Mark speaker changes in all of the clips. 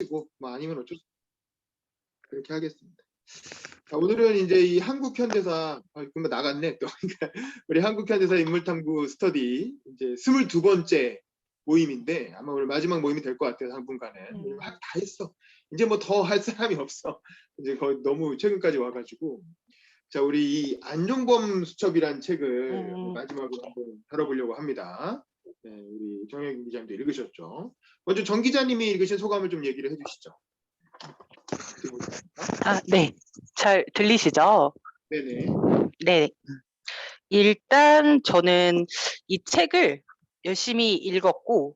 Speaker 1: 뭐 아니면 어쩔 수 그렇게 하겠습니다. 자, 오늘은 이제 이 한국 현대사 금방 나갔네 또 우리 한국 현대사 인물탐구 스터디 이제 22번째 모임인데 아마 오늘 마지막 모임이 될 것 같아요. 당분간은 다 했어. 이제 뭐 더 할 사람이 없어. 이제 거의 너무 최근까지 와가지고 자 우리 이 안종범 수첩이란 책을 마지막으로 한번 다뤄보려고 합니다. 네, 우리 정혁 기자님도 읽으셨죠? 먼저 정 기자님이 읽으신 소감을 좀 얘기를 해주시죠.
Speaker 2: 네. 잘 들리시죠?
Speaker 1: 네네.
Speaker 2: 네. 일단 저는 이 책을 열심히 읽었고,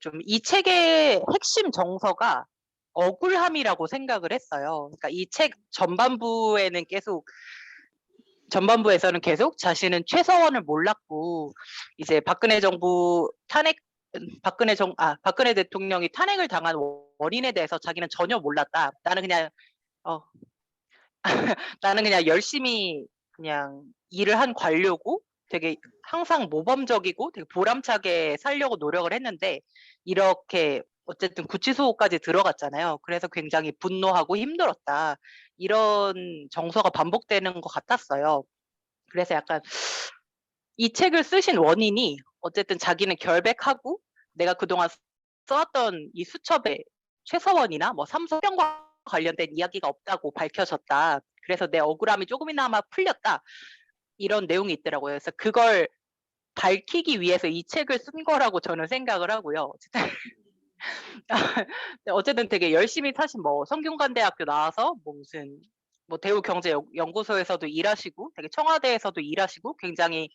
Speaker 2: 좀 이 책의 핵심 정서가 억울함이라고 생각을 했어요. 그러니까 이 책 전반부에서는 계속 자신은 최서원을 몰랐고, 이제 박근혜 대통령이 탄핵을 당한 원인에 대해서 자기는 전혀 몰랐다. 나는 그냥 열심히 그냥 일을 한 관료고 되게 항상 모범적이고 되게 보람차게 살려고 노력을 했는데 이렇게 어쨌든 구치소까지 들어갔잖아요. 그래서 굉장히 분노하고 힘들었다. 이런 정서가 반복되는 것 같았어요. 그래서 약간 이 책을 쓰신 원인이 어쨌든 자기는 결백하고 내가 그동안 써왔던 이 수첩에 최서원이나 뭐 삼성병과 관련된 이야기가 없다고 밝혀졌다. 그래서 내 억울함이 조금이나마 풀렸다. 이런 내용이 있더라고요. 그래서 그걸 밝히기 위해서 이 책을 쓴 거라고 저는 생각을 하고요. 어쨌든 되게 열심히 사실 뭐 성균관대학교 나와서 뭐 무슨 뭐 대우경제연구소에서도 일하시고 되게 청와대에서도 일하시고 굉장히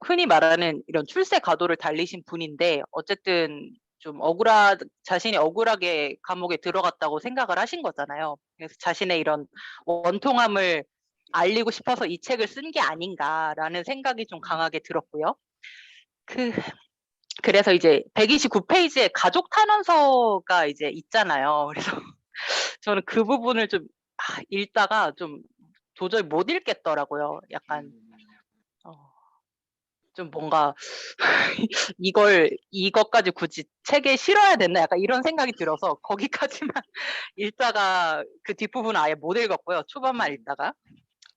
Speaker 2: 흔히 말하는 이런 출세 가도를 달리신 분인데 어쨌든 좀 자신이 억울하게 감옥에 들어갔다고 생각을 하신 거잖아요. 그래서 자신의 이런 원통함을 알리고 싶어서 이 책을 쓴 게 아닌가라는 생각이 좀 강하게 들었고요. 그래서 이제 129페이지에 가족 탄원서가 이제 있잖아요. 그래서 저는 그 부분을 좀 읽다가 좀 도저히 못 읽겠더라고요. 약간 좀 뭔가 이것까지 굳이 책에 실어야 됐나 약간 이런 생각이 들어서 거기까지만 읽다가 그 뒷부분은 아예 못 읽었고요. 초반만 읽다가.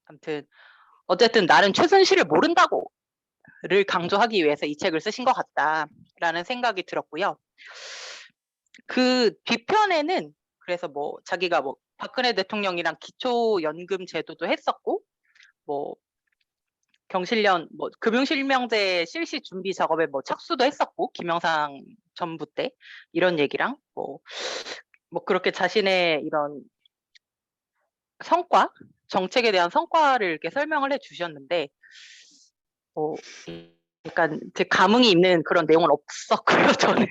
Speaker 2: 아무튼 어쨌든 나는 최순실을 모른다고를 강조하기 위해서 이 책을 쓰신 것 같다라는 생각이 들었고요. 그 뒤편에는 그래서 뭐 자기가 뭐 박근혜 대통령이랑 기초연금 제도도 했었고 뭐 경실련 뭐 금융실명제 실시 준비 작업에 뭐 착수도 했었고 김영삼 정부 때 이런 얘기랑 뭐 그렇게 자신의 이런 성과 정책에 대한 성과를 이렇게 설명을 해주셨는데 약간 제 감흥이 있는 그런 내용은 없었고요. 저는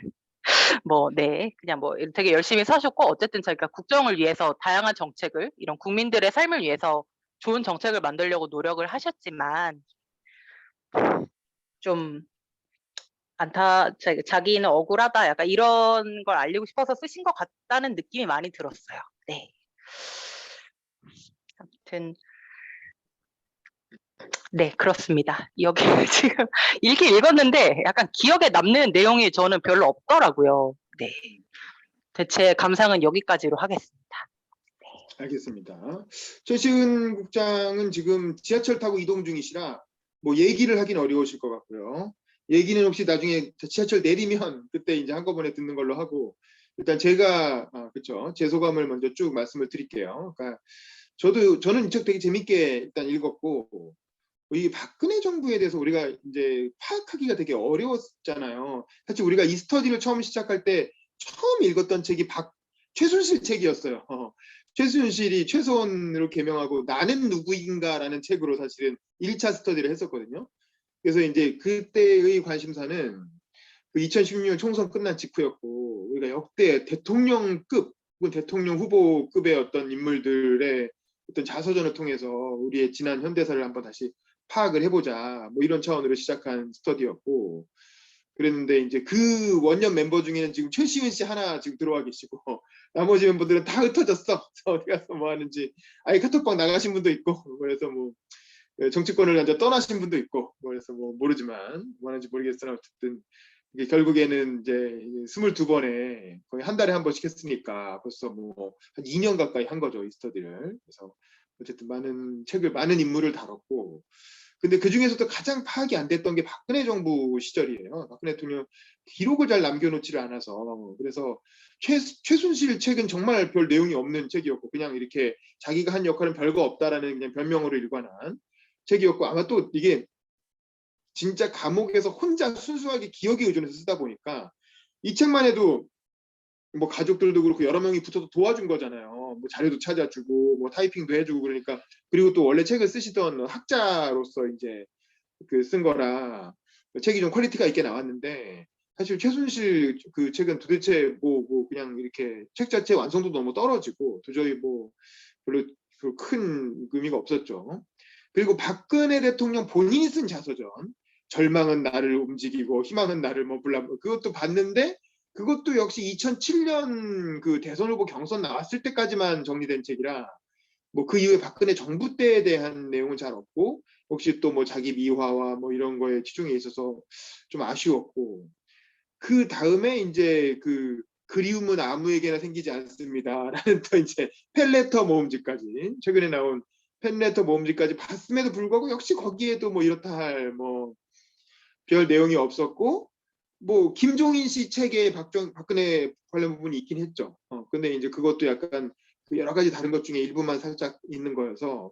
Speaker 2: 그냥 뭐 되게 열심히 사셨고 어쨌든 자기가 국정을 위해서 다양한 정책을 이런 국민들의 삶을 위해서 좋은 정책을 만들려고 노력을 하셨지만 좀 자기는 억울하다 약간 이런 걸 알리고 싶어서 쓰신 것 같다는 느낌이 많이 들었어요. 네. 아무튼 네 그렇습니다. 여기 지금 읽긴 읽었는데 약간 기억에 남는 내용이 저는 별로 없더라고요. 네. 제 감상은 여기까지로 하겠습니다.
Speaker 1: 알겠습니다. 최시은 국장은 지금 지하철 타고 이동 중이시라 뭐 얘기를 하긴 어려우실 것 같고요. 얘기는 혹시 나중에 지하철 내리면 그때 이제 한꺼번에 듣는 걸로 하고 일단 제가 그렇죠. 제 소감을 먼저 쭉 말씀을 드릴게요. 그러니까 저는 이 책 되게 재밌게 일단 읽었고 이 박근혜 정부에 대해서 우리가 이제 파악하기가 되게 어려웠잖아요. 사실 우리가 이 스터디를 처음 시작할 때 처음 읽었던 책이 최순실 책이었어요. 최순실이 최소원으로 개명하고 나는 누구인가라는 책으로 사실은 1차 스터디를 했었거든요. 그래서 이제 그때의 관심사는 그 2016년 총선 끝난 직후였고 우리가 역대 대통령급 혹은 대통령 후보급의 어떤 인물들의 어떤 자서전을 통해서 우리의 지난 현대사를 한번 다시 파악을 해보자 뭐 이런 차원으로 시작한 스터디였고 그랬는데 이제 그 원년 멤버 중에는 지금 최시은 씨 하나 지금 들어와 계시고 나머지 멤버들은 다 흩어졌어. 어디 가서 뭐 하는지 아예 카톡방 나가신 분도 있고 그래서 뭐 정치권을 먼저 떠나신 분도 있고 그래서 뭐 모르지만 뭐 하는지 모르겠으나 어쨌든 이게 결국에는 이제 22번에 거의 한 달에 한 번씩 했으니까 벌써 뭐 한 2년 가까이 한 거죠, 이 스터디를. 그래서 어쨌든 많은 인물을 다뤘고, 근데 그 중에서도 가장 파악이 안 됐던 게 박근혜 정부 시절이에요. 박근혜 대통령 기록을 잘 남겨놓지를 않아서. 그래서 최순실 책은 정말 별 내용이 없는 책이었고, 그냥 이렇게 자기가 한 역할은 별거 없다라는 그냥 변명으로 일관한 책이었고, 아마 또 이게 진짜 감옥에서 혼자 순수하게 기억에 의존해서 쓰다 보니까 이 책만 해도 뭐 가족들도 그렇고 여러 명이 붙어서 도와준 거잖아요. 뭐 자료도 찾아주고 뭐 타이핑도 해주고. 그러니까, 그리고 또 원래 책을 쓰시던 학자로서 이제 그 쓴 거라 책이 좀 퀄리티가 있게 나왔는데, 사실 최순실 그 책은 도대체 뭐 그냥 이렇게 책 자체 완성도 너무 떨어지고 도저히 뭐 별로 큰 의미가 없었죠. 그리고 박근혜 대통령 본인이 쓴 자서전, 절망은 나를 움직이고 희망은 나를 뭐 불러, 그것도 봤는데 그것도 역시 2007년 그 대선 후보 경선 나왔을 때까지만 정리된 책이라 뭐 그 이후에 박근혜 정부 때에 대한 내용은 잘 없고, 혹시 또 뭐 자기 미화와 뭐 이런 거에 치중해 있어서 좀 아쉬웠고, 그 다음에 이제 그 그리움은 아무에게나 생기지 않습니다라는 또 이제 팬레터 모음집까지, 최근에 나온 팬레터 모음집까지 봤음에도 불구하고 역시 거기에도 뭐 이렇다 할 뭐 별 내용이 없었고, 뭐 김종인 씨 책에 박근혜 관련 부분이 있긴 했죠. 근데 이제 그것도 약간 그 여러 가지 다른 것 중에 일부만 살짝 있는 거여서,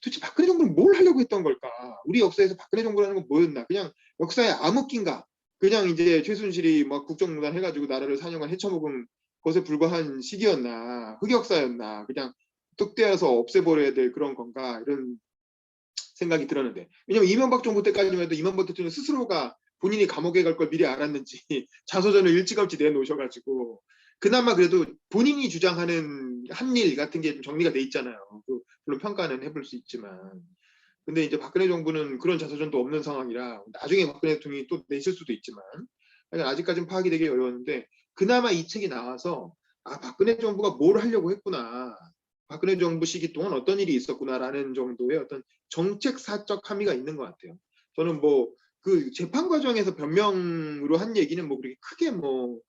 Speaker 1: 도대체 박근혜 정부는 뭘 하려고 했던 걸까? 우리 역사에서 박근혜 정부라는 건 뭐였나? 그냥 역사의 암흑기인가? 그냥 이제 최순실이 막 국정농단 해가지고 나라를 4년간 헤쳐먹은 것에 불과한 시기였나? 흑역사였나? 그냥 뚝 떼어서 없애버려야 될 그런 건가? 이런 생각이 들었는데, 왜냐면 이명박 정부 때까지만 해도 이명박 대통령 스스로가 본인이 감옥에 갈 걸 미리 알았는지 자서전을 일찌감치 내놓으셔가지고 그나마 그래도 본인이 주장하는 한 일 같은 게 좀 정리가 돼 있잖아요. 물론 평가는 해볼 수 있지만. 근데 이제 박근혜 정부는 그런 자서전도 없는 상황이라 나중에 박근혜 대통령이 또 내실 수도 있지만 아직까지는 파악이 되기 어려웠는데, 그나마 이 책이 나와서 아, 박근혜 정부가 뭘 하려고 했구나, 박근혜 정부 시기 동안 어떤 일이 있었구나라는 정도의 어떤 정책 사적 함의가 있는 것 같아요. 저는 뭐 그 재판 과정에서 변명으로 한 얘기는 뭐 그렇게 크게 뭐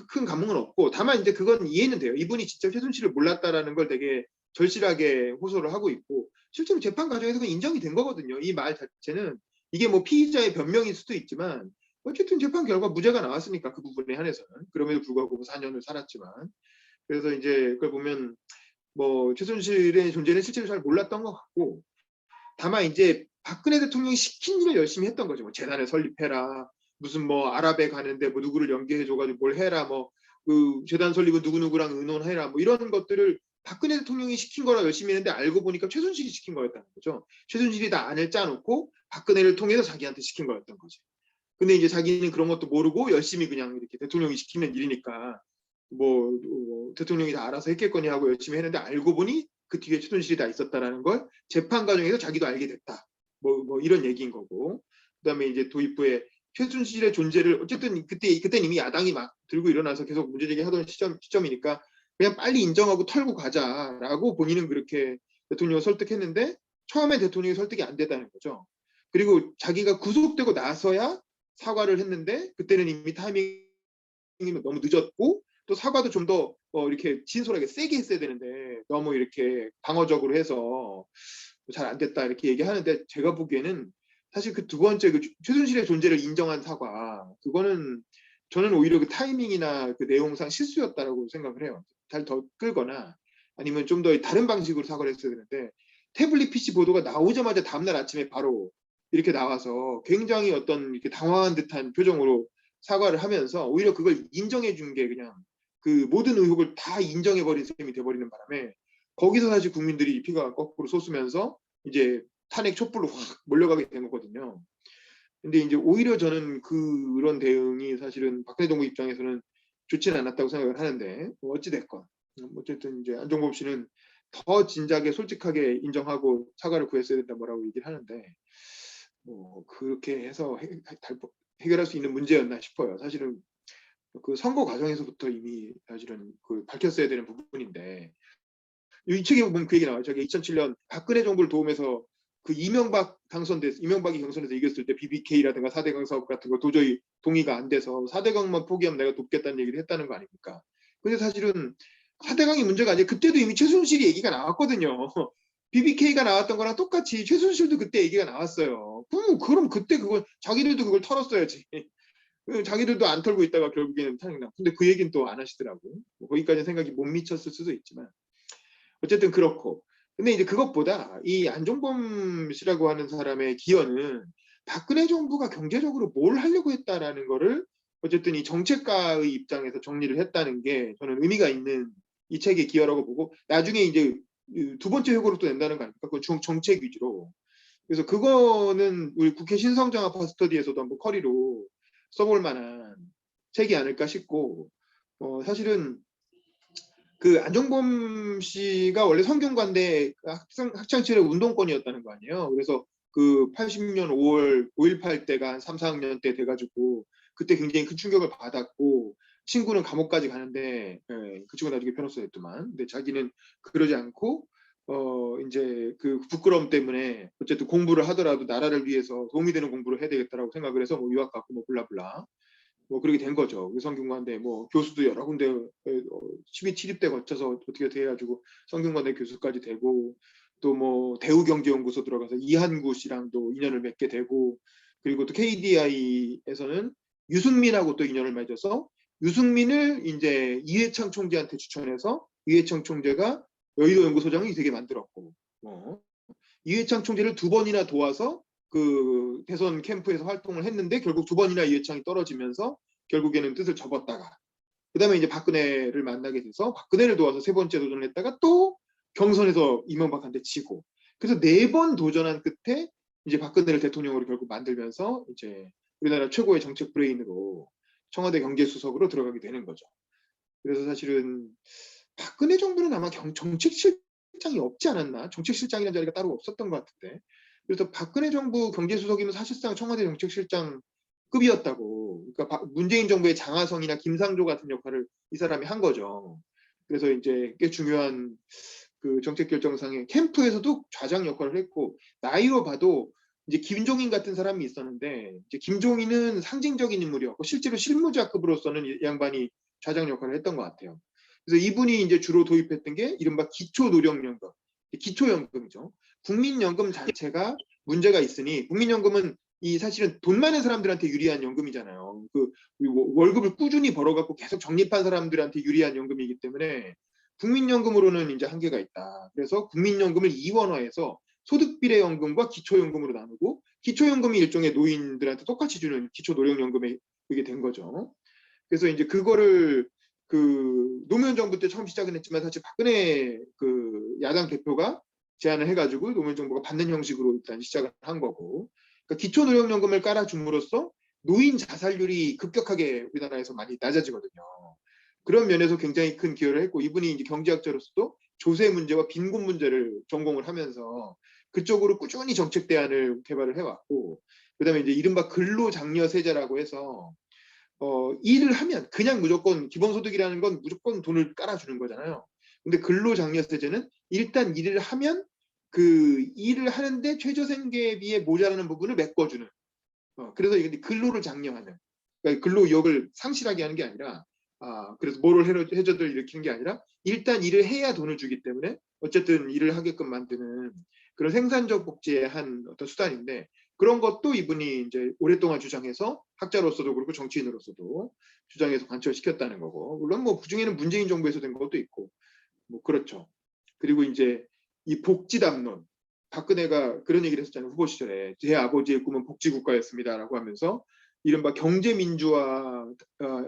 Speaker 1: 큰 감흥은 없고, 다만 이제 그건 이해는 돼요. 이분이 진짜 최순실을 몰랐다라는 걸 되게 절실하게 호소를 하고 있고, 실제로 재판 과정에서 그 인정이 된 거거든요. 이 말 자체는 이게 뭐 피의자의 변명일 수도 있지만 어쨌든 재판 결과 무죄가 나왔으니까 그 부분에 한해서는, 그럼에도 불구하고 4년을 살았지만. 그래서 이제 그걸 보면 뭐 최순실의 존재는 실제로 잘 몰랐던 것 같고, 다만 이제 박근혜 대통령이 시킨 일을 열심히 했던 거죠. 뭐 재단을 설립해라, 무슨 뭐 아랍에 가는데 뭐 누구를 연계해줘가지고 뭘 해라, 뭐 그 재단 설립은 누구누구랑 의논해라, 뭐 이런 것들을 박근혜 대통령이 시킨 거라 열심히 했는데 알고 보니까 최순실이 시킨 거였다는 거죠. 최순실이 다 안을 짜놓고 박근혜를 통해서 자기한테 시킨 거였던 거죠. 근데 이제 자기는 그런 것도 모르고 열심히 그냥 이렇게 대통령이 시키는 일이니까 뭐 대통령이 다 알아서 했겠거니 하고 열심히 했는데, 알고 보니 그 뒤에 최순실이 다 있었다라는 걸 재판 과정에서 자기도 알게 됐다. 뭐 이런 얘기인 거고. 그다음에 이제 도입부에 최순실의 존재를 어쨌든 그때는 이미 야당이 막 들고 일어나서 계속 문제 제기하던 시점이니까 그냥 빨리 인정하고 털고 가자라고 본인은 그렇게 대통령을 설득했는데, 처음에 대통령이 설득이 안 됐다는 거죠. 그리고 자기가 구속되고 나서야 사과를 했는데, 그때는 이미 타이밍이 너무 늦었고, 또 사과도 좀 더 이렇게 진솔하게 세게 했어야 되는데 너무 이렇게 방어적으로 해서 잘 안 됐다 이렇게 얘기하는데, 제가 보기에는 사실 그 두 번째 그 최순실의 존재를 인정한 사과, 그거는 저는 오히려 그 타이밍이나 그 내용상 실수였다라고 생각을 해요. 잘 더 끌거나 아니면 좀 더 다른 방식으로 사과를 했어야 되는데, 태블릿 PC 보도가 나오자마자 다음날 아침에 바로 이렇게 나와서 굉장히 어떤 이렇게 당황한 듯한 표정으로 사과를 하면서 오히려 그걸 인정해 준 게, 그냥 그 모든 의혹을 다 인정해 버린 셈이 돼 버리는 바람에 거기서 사실 국민들이 피가 거꾸로 솟으면서 이제 탄핵 촛불로 확 몰려가게 된 거거든요. 근데 이제 오히려 저는 그런 대응이 사실은 박근혜 정부 입장에서는 좋지는 않았다고 생각을 하는데, 뭐 어찌 됐건 어쨌든 이제 안종범 씨는 더 진작에 솔직하게 인정하고 사과를 구했어야 된다 뭐라고 얘기를 하는데, 뭐 그렇게 해서 해결할 수 있는 문제였나 싶어요. 사실은 그 선거 과정에서부터 이미 사실은 그 밝혔어야 되는 부분인데, 이 책에 보면 그 얘기 나와요. 저기 2007년 박근혜 정부를 도움해서 그 이명박이 경선에서 이겼을 때 BBK라든가 4대강 사업 같은 거 도저히 동의가 안 돼서 4대강만 포기하면 내가 돕겠다는 얘기를 했다는 거 아닙니까? 근데 사실은 4대강이 문제가 아니에요. 그때도 이미 최순실이 얘기가 나왔거든요. BBK가 나왔던 거랑 똑같이 최순실도 그때 얘기가 나왔어요. 그럼 그때 그걸 자기들도 그걸 털었어야지. 자기들도 안 털고 있다가 결국에는 탄핵 나. 근데 그 얘기는 또 안 하시더라고. 뭐 거기까지 생각이 못 미쳤을 수도 있지만 어쨌든 그렇고. 근데 이제 그것보다 이 안종범 씨라고 하는 사람의 기여는 박근혜 정부가 경제적으로 뭘 하려고 했다라는 거를 어쨌든 이 정책가의 입장에서 정리를 했다는 게 저는 의미가 있는 이 책의 기여라고 보고 나중에 이제 두 번째 회고를 또 낸다는 거 아닙니까? 그 정책 위주로. 그래서 그거는 우리 국회 신성장학 스터디에서도 한번 커리로 써볼 만한 책이 아닐까 싶고 사실은 그 안종범 씨가 원래 성균관대 학창 시절에 운동권이었다는 거 아니에요. 그래서 그 80년 5월 5.18 때가 한 3, 4학년 때 돼가지고 그때 굉장히 큰 충격을 받았고 친구는 감옥까지 가는데 그 친구 나중에 변호사 됐더만. 근데 자기는 그러지 않고 이제 그 부끄러움 때문에 어쨌든 공부를 하더라도 나라를 위해서 도움이 되는 공부를 해야 되겠다라고 생각을 해서 뭐 유학 갔고 뭐 블라블라 뭐 그렇게 된 거죠. 성균관대 뭐 교수도 여러 군데 12 거쳐서 어떻게 돼가지고 성균관대 교수까지 되고 또 뭐 대우경제연구소 들어가서 이한구 씨랑도 인연을 맺게 되고 그리고 또 KDI에서는 유승민하고 또 인연을 맺어서 유승민을 이제 이회창 총재한테 추천해서 이회창 총재가 여의도 연구소장이 되게 만들었고 이회창 총재를 2번이나 도와서 그 대선 캠프에서 활동을 했는데 결국 2번이나 이회창이 떨어지면서 결국에는 뜻을 접었다가 그다음에 이제 박근혜를 만나게 돼서 박근혜를 도와서 3번째 도전을 했다가 또 경선에서 이명박한테 지고 그래서 4번 도전한 끝에 이제 박근혜를 대통령으로 결국 만들면서 이제 우리나라 최고의 정책 브레인으로 청와대 경제수석으로 들어가게 되는 거죠. 그래서 사실은 박근혜 정부는 아마 정책실장이 없지 않았나? 정책실장이라는 자리가 따로 없었던 것 같은데. 그래서 박근혜 정부 경제수석이면 사실상 청와대 정책실장급이었다고. 그러니까 문재인 정부의 장하성이나 김상조 같은 역할을 이 사람이 한 거죠. 그래서 이제 꽤 중요한 그 정책 결정상에 캠프에서도 좌장 역할을 했고 나이로 봐도 이제 김종인 같은 사람이 있었는데 이제 김종인은 상징적인 인물이었고 실제로 실무자급으로서는 이 양반이 좌장 역할을 했던 것 같아요. 그래서 이분이 이제 주로 도입했던 게 이른바 기초노령연금, 기초연금이죠. 국민연금 자체가 문제가 있으니 국민연금은 이 사실은 돈 많은 사람들한테 유리한 연금이잖아요. 그 월급을 꾸준히 벌어갖고 계속 적립한 사람들한테 유리한 연금이기 때문에 국민연금으로는 이제 한계가 있다. 그래서 국민연금을 이원화해서 소득비례연금과 기초연금으로 나누고 기초연금이 일종의 노인들한테 똑같이 주는 기초노령연금에 그게 된 거죠. 그래서 이제 그거를 그 노무현 정부 때 처음 시작은 했지만 사실 박근혜 그 야당 대표가 제안을 해가지고 노무현 정부가 받는 형식으로 일단 시작을 한 거고 그러니까 기초노령연금을 깔아줌으로써 노인 자살률이 급격하게 우리나라에서 많이 낮아지거든요. 그런 면에서 굉장히 큰 기여를 했고 이분이 이제 경제학자로서도 조세 문제와 빈곤 문제를 전공을 하면서 그쪽으로 꾸준히 정책 대안을 개발을 해왔고 그다음에 이제 이른바 근로장려세제라고 해서 일을 하면 그냥 무조건 기본소득이라는 건 무조건 돈을 깔아주는 거잖아요. 근데 근로장려세제는 일단 일을 하면 그 일을 하는데 최저생계비에 모자라는 부분을 메꿔주는. 그래서 이게 근로를 장려하는. 그러니까 근로욕을 상실하게 하는 게 아니라 그래서 뭐를 해저들 일으키는 게 아니라 일단 일을 해야 돈을 주기 때문에 어쨌든 일을 하게끔 만드는 그런 생산적 복지의 한 어떤 수단인데 그런 것도 이분이 이제 오랫동안 주장해서 학자로서도 그렇고 정치인으로서도 주장해서 관철시켰다는 거고 물론 뭐 그중에는 문재인 정부에서 된 것도 있고 뭐 그렇죠. 그리고 이제 이 복지담론 박근혜가 그런 얘기를 했었잖아요. 후보 시절에 제 아버지의 꿈은 복지국가였습니다라고 하면서 이른바 경제민주화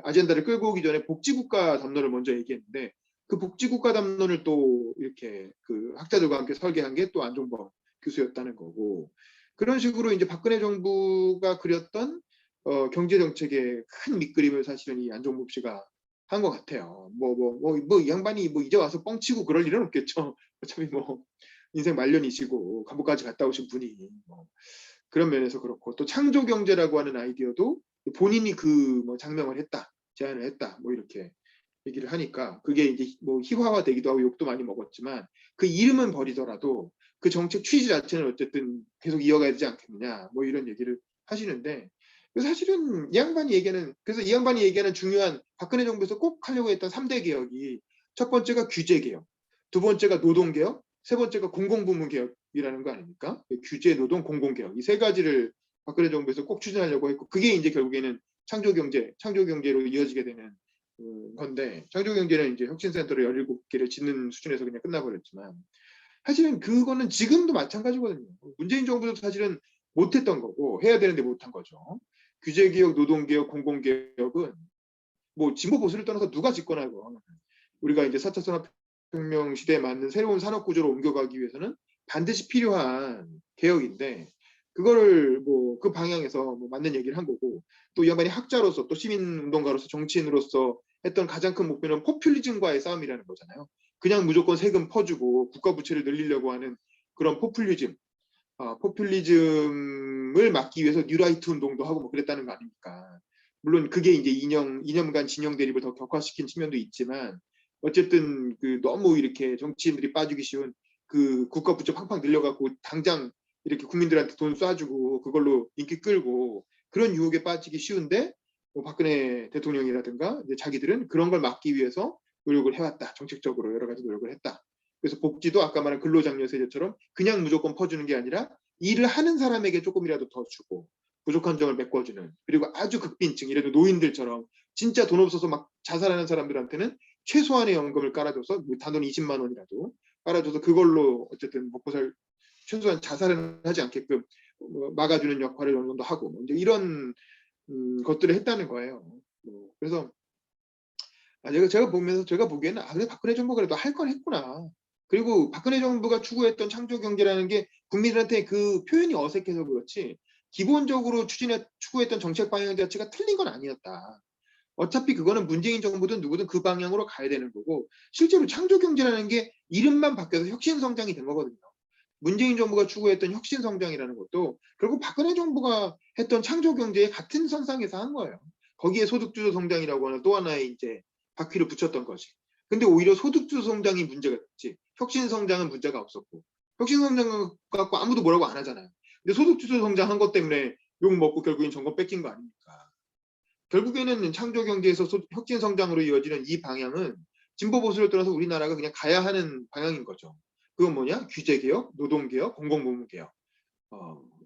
Speaker 1: 아젠다를 끌고 오기 전에 복지국가 담론을 먼저 얘기했는데 그 복지국가 담론을 또 이렇게 그 학자들과 함께 설계한 게 또 안종범 교수였다는 거고 그런 식으로 이제 박근혜 정부가 그렸던 경제 정책의 큰 밑그림을 사실은 이 안종범 씨가 한 것 같아요. 이 양반이 뭐 이제 와서 뻥치고 그럴 일은 없겠죠. 어차피 뭐 인생 말년이시고 감옥까지 갔다 오신 분이 뭐 그런 면에서 그렇고 또 창조 경제라고 하는 아이디어도 본인이 그 뭐 장명을 했다, 제안을 했다, 뭐 이렇게 얘기를 하니까 그게 이제 뭐 희화화되기도 하고 욕도 많이 먹었지만 그 이름은 버리더라도 그 정책 취지 자체는 어쨌든 계속 이어가야 되지 않겠느냐 뭐 이런 얘기를 하시는데 사실은 이 양반이 얘기하는 그래서 이 양반이 얘기하는 중요한 박근혜 정부에서 꼭 하려고 했던 3대 개혁이 첫 번째가 규제 개혁, 두 번째가 노동 개혁, 세 번째가 공공부문 개혁이라는 거 아닙니까? 규제, 노동, 공공 개혁 이 세 가지를 박근혜 정부에서 꼭 추진하려고 했고 그게 이제 결국에는 창조경제로 이어지게 되는 건데 창조경제는 이제 혁신센터를 17개를 짓는 수준에서 그냥 끝나버렸지만 사실은 그거는 지금도 마찬가지거든요. 문재인 정부도 사실은 못했던 거고 해야 되는데 못한 거죠. 규제개혁, 노동개혁, 공공개혁은 뭐 진보 보수를 떠나서 누가 집권하건 우리가 이제 4차 산업혁명 시대에 맞는 새로운 산업구조로 옮겨가기 위해서는 반드시 필요한 개혁인데 그거를 뭐 그 방향에서 뭐 맞는 얘기를 한 거고 또 이 양반이 학자로서 또 시민운동가로서 정치인으로서 했던 가장 큰 목표는 포퓰리즘과의 싸움이라는 거잖아요. 그냥 무조건 세금 퍼주고 국가 부채를 늘리려고 하는 그런 포퓰리즘을 막기 위해서 뉴라이트 운동도 하고 뭐 그랬다는 거 아닙니까? 물론 그게 이제 이념간 진영 대립을 더 격화시킨 측면도 있지만 어쨌든 그 너무 이렇게 정치인들이 빠지기 쉬운 그 국가 부채 팡팡 늘려갖고 당장 이렇게 국민들한테 돈 쏴주고 그걸로 인기 끌고 그런 유혹에 빠지기 쉬운데 뭐 박근혜 대통령이라든가 이제 자기들은 그런 걸 막기 위해서 노력을 해왔다. 정책적으로 여러 가지 노력을 했다. 그래서 복지도 아까 말한 근로장려세제처럼 그냥 무조건 퍼주는 게 아니라 일을 하는 사람에게 조금이라도 더 주고 부족한 점을 메꿔주는 그리고 아주 극빈층 이래도 노인들처럼 진짜 돈 없어서 막 자살하는 사람들한테는 최소한의 연금을 깔아줘서 뭐 단돈 20만 원이라도 깔아줘서 그걸로 어쨌든 먹고 살 최소한 자살은 하지 않게끔 막아주는 역할을 어느 정도 하고 이제 이런 것들을 했다는 거예요. 그래서 제가 보면서 제가 보기에는 그래 박근혜 정부가 그래도 할 건 했구나. 그리고 박근혜 정부가 추구했던 창조 경제라는 게 국민들한테 그 표현이 어색해서 그렇지 기본적으로 추구했던 정책 방향 자체가 틀린 건 아니었다. 어차피 그거는 문재인 정부든 누구든 그 방향으로 가야 되는 거고 실제로 창조 경제라는 게 이름만 바뀌어서 혁신 성장이 된 거거든요. 문재인 정부가 추구했던 혁신 성장이라는 것도 결국 박근혜 정부가 했던 창조 경제의 같은 선상에서 한 거예요. 거기에 소득주도 성장이라고 하는 또 하나의 이제 바퀴를 붙였던 것이. 근데 오히려 소득주도 성장이 문제가 됐지. 혁신 성장은 문제가 없었고. 혁신 성장 갖고 아무도 뭐라고 안 하잖아요. 근데 소득주도 성장한 것 때문에 욕 먹고 결국엔 정권 뺏긴 거 아닙니까? 결국에는 창조 경제에서 혁신 성장으로 이어지는 이 방향은 진보 보수를 떠나서 우리나라가 그냥 가야 하는 방향인 거죠. 그건 뭐냐? 규제 개혁, 노동 개혁, 공공부문 개혁.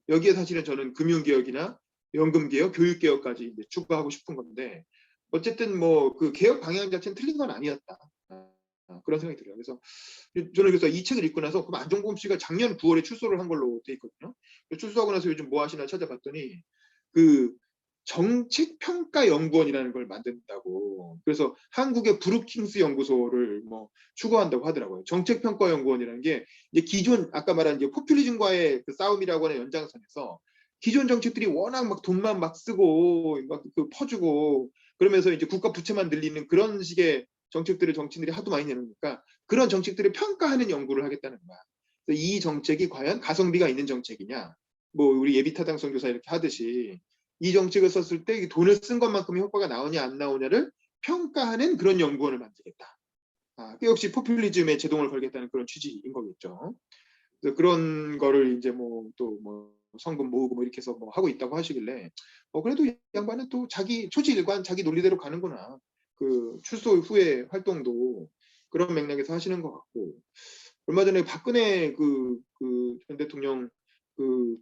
Speaker 1: 여기에 사실은 저는 금융 개혁이나 연금 개혁, 교육 개혁까지 이제 추가하고 싶은 건데 어쨌든 뭐 그 개혁 방향 자체는 틀린 건 아니었다. 그런 생각이 들어요. 그래서 저는 그래서 이 책을 읽고 나서 그럼 안종범 씨가 작년 9월에 출소를 한 걸로 돼 있거든요. 출소하고 나서 요즘 뭐 하시나 찾아봤더니 그 정책평가연구원이라는 걸 만든다고. 그래서 한국의 브루킹스 연구소를 뭐 추구한다고 하더라고요. 정책평가연구원이라는 게 이제 기존 아까 말한 이제 포퓰리즘과의 그 싸움이라고 하는 연장선에서 기존 정책들이 워낙 막 돈만 막 쓰고 막 그 퍼주고 그러면서 이제 국가 부채만 늘리는 그런 식의 정책들을 정치인들이 하도 많이 내놓으니까 그런 정책들을 평가하는 연구를 하겠다는 거야. 그래서 이 정책이 과연 가성비가 있는 정책이냐? 뭐 우리 예비타당성 조사 이렇게 하듯이 이 정책을 썼을 때 돈을 쓴 것만큼 효과가 나오냐 안 나오냐를 평가하는 그런 연구원을 만들겠다. 그 역시 포퓰리즘에 제동을 걸겠다는 그런 취지인 거겠죠. 그래서 그런 거를 이제 뭐 또 뭐 성금 모으고 뭐 이렇게 해서 뭐 하고 있다고 하시길래 그래도 이 양반은 또 자기 초지일관 자기 논리대로 가는구나. 그 출소 후에 활동도 그런 맥락에서 하시는 것 같고 얼마 전에 박근혜 전 대통령 그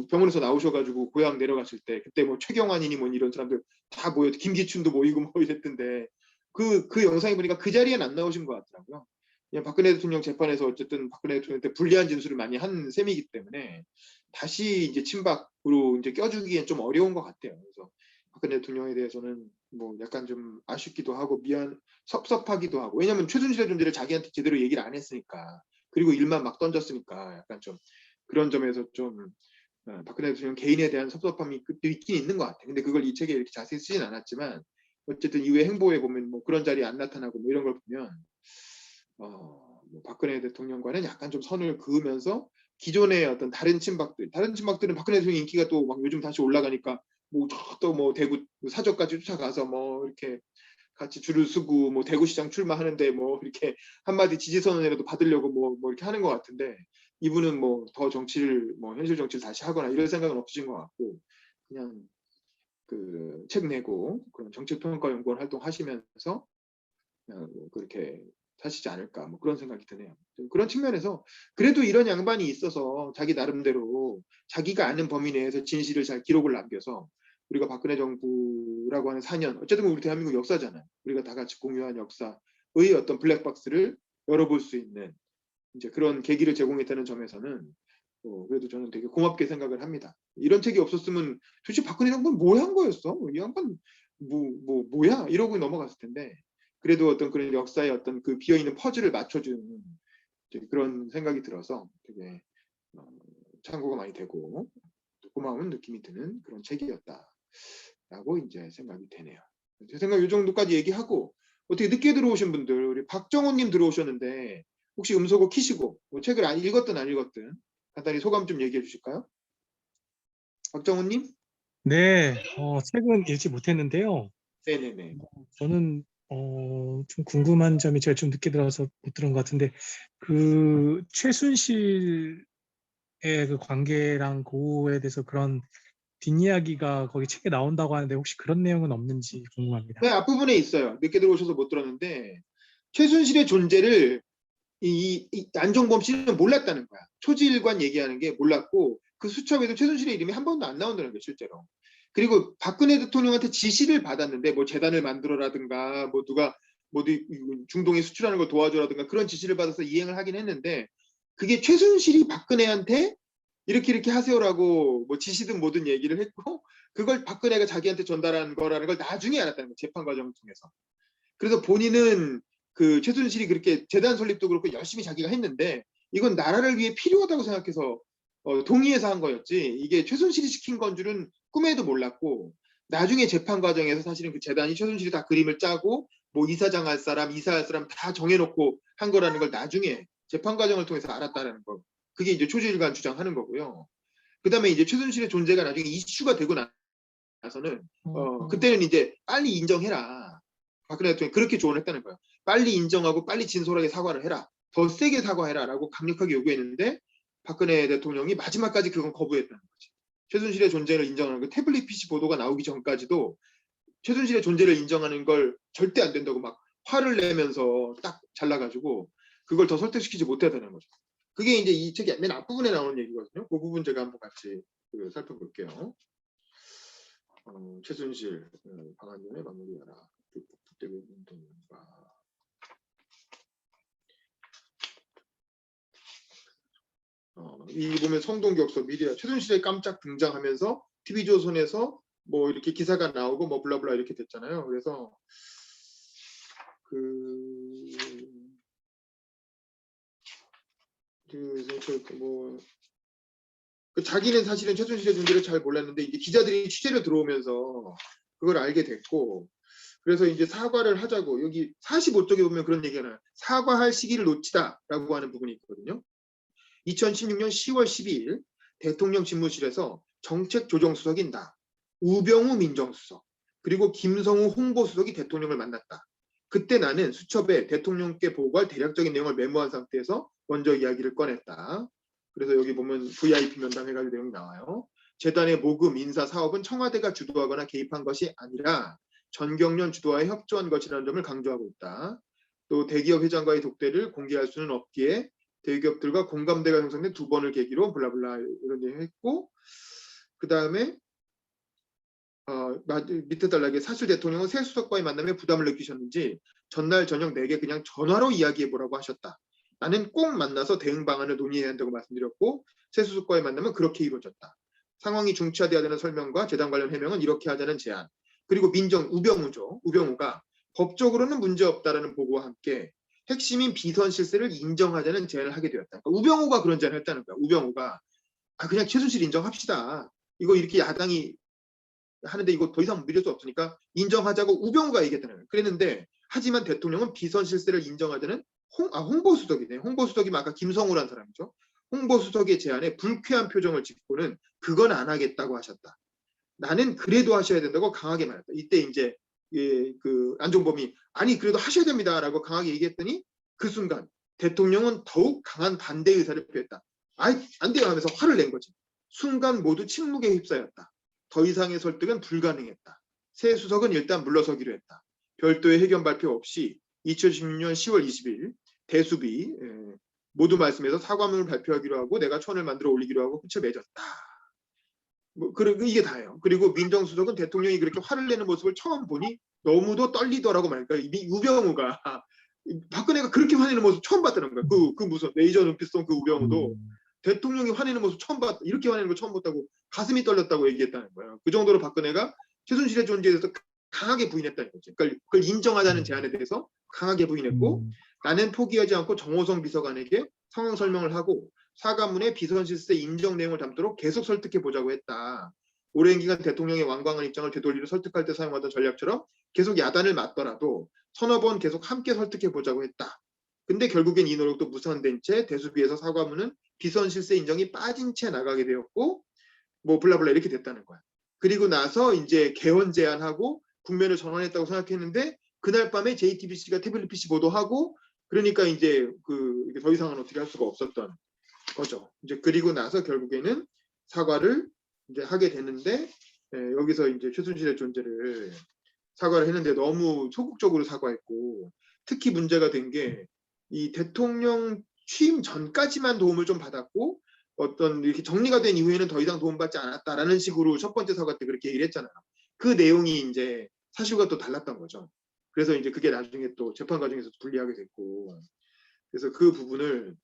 Speaker 1: 병원에서 나오셔가지고 고향 내려갔을 때 그때 뭐 최경환이니 뭐 이런 사람들 다 모여 김기춘도 모이고 뭐 이랬던데 그 영상이 보니까 그 자리엔 안 나오신 것 같더라고요. 그냥 박근혜 대통령 재판에서 어쨌든 박근혜 대통령한테 불리한 진술을 많이 한 셈이기 때문에 다시 이제 친박으로 이제 껴주기엔 좀 어려운 것 같아요. 그래서 박근혜 대통령에 대해서는 뭐 약간 좀 아쉽기도 하고 섭섭하기도 하고 왜냐하면 최순실의 존재를 자기한테 제대로 얘기를 안 했으니까 그리고 일만 막 던졌으니까 약간 좀 그런 점에서 좀 박근혜 대통령 개인에 대한 섭섭함이 있긴 있는 것 같아요. 근데 그걸 이 책에 이렇게 자세히 쓰진 않았지만 어쨌든 이후에 행보에 보면 뭐 그런 자리에 안 나타나고 뭐 이런 걸 보면 뭐 박근혜 대통령과는 약간 좀 선을 그으면서 기존의 어떤 다른 친박들은 박근혜 대통령 인기가 또 막 요즘 다시 올라가니까 뭐 또 뭐 대구 사저까지 쫓아가서 뭐 이렇게 같이 줄을 서고 뭐 대구시장 출마하는데 뭐 이렇게 한마디 지지선언이라도 받으려고 뭐 이렇게 하는 것 같은데 이분은 뭐 더 정치를 뭐 현실 정치를 다시 하거나 이럴 생각은 없으신 것 같고 그냥 그 책 내고 그런 정책평가연구원 활동하시면서 그냥 뭐 그렇게 하시지 않을까 뭐 그런 생각이 드네요. 그런 측면에서 그래도 이런 양반이 있어서 자기 나름대로 자기가 아는 범위 내에서 진실을 잘 기록을 남겨서 우리가 박근혜 정부라고 하는 4년 어쨌든 우리 대한민국 역사잖아요. 우리가 다 같이 공유한 역사의 어떤 블랙박스를 열어볼 수 있는 이제 그런 계기를 제공했다는 점에서는 그래도 저는 되게 고맙게 생각을 합니다. 이런 책이 없었으면 도대체 박근혜 정부는 뭐 한 거였어? 이 양반 뭐야? 이러고 넘어갔을 텐데 그래도 어떤 그런 역사의 어떤 그 비어있는 퍼즐을 맞춰주는 그런 생각이 들어서 되게 참고가 많이 되고 고마운 느낌이 드는 그런 책이었다라고 이제 생각이 되네요. 제 생각 이 정도까지 얘기하고 어떻게 늦게 들어오신 분들 우리 박정호님 들어오셨는데 혹시 음소거 키시고 뭐 책을 안 읽었든 안 읽었든 간단히 소감 좀 얘기해 주실까요? 박정호님?
Speaker 3: 네, 책은 읽지 못했는데요.
Speaker 1: 네네네.
Speaker 3: 저는 좀 궁금한 점이 제가 좀 늦게 들어서 못 들은 것 같은데 그 최순실의 그 관계랑 그거에 대해서 그런 뒷이야기가 거기 책에 나온다고 하는데 혹시 그런 내용은 없는지 궁금합니다.
Speaker 1: 네, 앞부분에 있어요. 늦게 들어오셔서 못 들었는데 최순실의 존재를 이 안종범 씨는 몰랐다는 거야. 초지일관 얘기하는 게 몰랐고 그 수첩에도 최순실의 이름이 한 번도 안 나온다는 거예요, 실제로. 그리고 박근혜 대통령한테 지시를 받았는데 뭐 재단을 만들어라든가 뭐 누가 뭐 중동에 수출하는 걸 도와줘라든가 그런 지시를 받아서 이행을 하긴 했는데 그게 최순실이 박근혜한테 이렇게 하세요라고 뭐 지시든 뭐든 얘기를 했고 그걸 박근혜가 자기한테 전달한 거라는 걸 나중에 알았다는 거예요. 재판 과정을 통해서. 그래서 본인은 그 최순실이 그렇게 재단 설립도 그렇고 열심히 자기가 했는데 이건 나라를 위해 필요하다고 생각해서 동의해서 한 거였지 이게 최순실이 시킨 건 줄은 꿈에도 몰랐고 나중에 재판 과정에서 사실은 그 재단이 최순실이 다 그림을 짜고 뭐 이사장 할 사람, 이사할 사람 다 정해놓고 한 거라는 걸 나중에 재판 과정을 통해서 알았다는 거. 그게 이제 초지일관 주장하는 거고요. 그다음에 이제 최순실의 존재가 나중에 이슈가 되고 나서는 그때는 이제 빨리 인정해라. 박근혜 대통령이 그렇게 조언을 했다는 거예요. 빨리 인정하고 빨리 진솔하게 사과를 해라. 더 세게 사과해라라고 강력하게 요구했는데 박근혜 대통령이 마지막까지 그건 거부했다는 거지. 최순실의 존재를 인정하는 그 태블릿 PC 보도가 나오기 전까지도 최순실의 존재를 인정하는 걸 절대 안 된다고 막 화를 내면서 딱 잘라가지고 그걸 더 설득시키지 못했다는 거죠. 그게 이제 이 책의 맨 앞부분에 나오는 얘기거든요. 그 부분 제가 한번 같이 살펴볼게요. 최순실 방한전에 마무리하라. 이 보면 성동격서 미디어 최순실의 깜짝 등장하면서 TV조선에서 뭐 이렇게 기사가 나오고 뭐 블라블라 이렇게 됐잖아요. 그래서 자기는 사실은 최순실의 존재를 잘 몰랐는데 이제 기자들이 취재를 들어오면서 그걸 알게 됐고 그래서 이제 사과를 하자고 여기 45쪽에 보면 그런 얘기가 나요. 사과할 시기를 놓치다라고 하는 부분이 있거든요. 2016년 10월 12일 대통령 집무실에서 정책조정수석인 나, 우병우 민정수석, 그리고 김성우 홍보수석이 대통령을 만났다. 그때 나는 수첩에 대통령께 보고할 대략적인 내용을 메모한 상태에서 먼저 이야기를 꺼냈다. 그래서 여기 보면 VIP 면담 해가지고 내용이 나와요. 재단의 모금, 인사, 사업은 청와대가 주도하거나 개입한 것이 아니라 전경련 주도하에 협조한 것이라는 점을 강조하고 있다. 또 대기업 회장과의 독대를 공개할 수는 없기에 대기업들과 공감대가 형성된 2번을 계기로 블라블라 이런 얘기 했고 그 다음에 밑에 달라게 사실 대통령은 새 수석과의 만남에 부담을 느끼셨는지 전날 저녁 내게 그냥 전화로 이야기해보라고 하셨다. 나는 꼭 만나서 대응 방안을 논의해야 한다고 말씀드렸고 새 수석과의 만남은 그렇게 이루어졌다. 상황이 중차대화되는 설명과 재단 관련 해명은 이렇게 하자는 제안. 그리고 우병우죠. 우병우가 법적으로는 문제없다라는 보고와 함께 핵심인 비선 실세를 인정하자는 제안을 하게 되었다. 그러니까 우병우가 그런 제안을 했다는 거야. 우병우가 그냥 최순실 인정합시다. 이거 이렇게 야당이 하는데 이거 더 이상 믿을 수 없으니까 인정하자고 우병우가 얘기했다는 거예요. 그랬는데 하지만 대통령은 비선 실세를 인정하자는 홍보수석이네. 홍보수석이면 아까 김성우라는 사람이죠. 홍보수석의 제안에 불쾌한 표정을 짓고는 그건 안 하겠다고 하셨다. 나는 그래도 하셔야 된다고 강하게 말했다. 이때 이제 예, 그 안종범이 아니 그래도 하셔야 됩니다라고 강하게 얘기했더니 그 순간 대통령은 더욱 강한 반대 의사를 표했다. 아이 안 돼요 하면서 화를 낸 거지. 순간 모두 침묵에 휩싸였다. 더 이상의 설득은 불가능했다. 새 수석은 일단 물러서기로 했다. 별도의 해견 발표 없이 2016년 10월 20일 대수비 모두 말씀에서 사과문을 발표하기로 하고 내가 천을 만들어 올리기로 하고 끝을 맺었다. 뭐 그리고 이게 다예요. 그리고 민정수석은 대통령이 그렇게 화를 내는 모습을 처음 보니 너무도 떨리더라고 말까. 우병우가 박근혜가 그렇게 화내는 모습 처음 봤다는 거야. 그 무슨 레이저 눈빛 쏜 그 우병우도 대통령이 화내는 모습 처음 봤다. 이렇게 화내는 거 처음 봤다고 가슴이 떨렸다고 얘기했다는 거예요. 그 정도로 박근혜가 최순실의 존재에 대해서 강하게 부인했다는 거죠. 그러니까 그걸 인정하자는 제안에 대해서 강하게 부인했고 나는 포기하지 않고 정호성 비서관에게 상황 설명을 하고 사과문에 비선실세 인정 내용을 담도록 계속 설득해 보자고 했다. 오랜 기간 대통령의 완강한 입장을 되돌리려 설득할 때 사용하던 전략처럼 계속 야단을 맞더라도 서너 번 계속 함께 설득해 보자고 했다. 근데 결국엔 이 노력도 무산된 채 대수비에서 사과문은 비선실세 인정이 빠진 채 나가게 되었고 뭐 블라블라 이렇게 됐다는 거야. 그리고 나서 이제 개헌 제안하고 국면을 전환했다고 생각했는데 그날 밤에 JTBC가 태블릿 PC 보도하고 그러니까 이제 그 더 이상은 어떻게 할 수가 없었던 거죠. 이제 그리고 나서 결국에는 사과를 이제 하게 되는데 여기서 이제 최순실의 존재를 사과를 했는데 너무 소극적으로 사과했고 특히 문제가 된 게 이 대통령 취임 전까지만 도움을 좀 받았고 어떤 이렇게 정리가 된 이후에는 더 이상 도움받지 않았다라는 식으로 첫 번째 사과 때 그렇게 얘기를 했잖아요. 그 내용이 이제 사실과 또 달랐던 거죠. 그래서 이제 그게 나중에 또 재판 과정에서 불리하게 됐고 그래서 그 부분을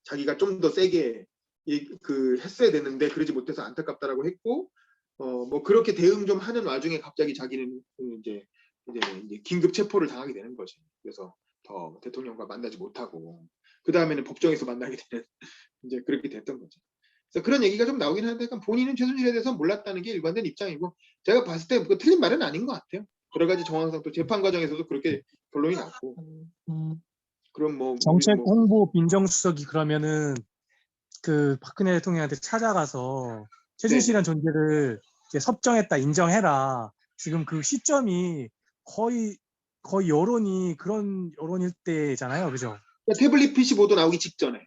Speaker 1: 자기가 좀 더 세게 했어야 되는데 그러지 못해서 안타깝다라고 했고 뭐 그렇게 대응 좀 하는 와중에 갑자기 자기는 이제 긴급 체포를 당하게 되는 거지. 그래서 더 대통령과 만나지 못하고 그 다음에는 법정에서 만나게 되는 이제 그렇게 됐던 거죠. 그래서 그런 얘기가 좀 나오긴 하는데 본인은 최순실에 대해서 몰랐다는 게 일관된 입장이고 제가 봤을 때 그 틀린 말은 아닌 것 같아요. 여러 가지 정황상 또 재판 과정에서도 그렇게 결론이 났고 그럼 뭐
Speaker 3: 정책
Speaker 1: 뭐
Speaker 3: 홍보 민정수석이 그러면은 그 박근혜 대통령한테 찾아가서 최순실이라는 존재를 이제 섭정했다, 인정해라. 지금 그 시점이 거의 여론이 그런 여론일 때잖아요, 그죠?
Speaker 1: 태블릿 PC 보도 나오기 직전에.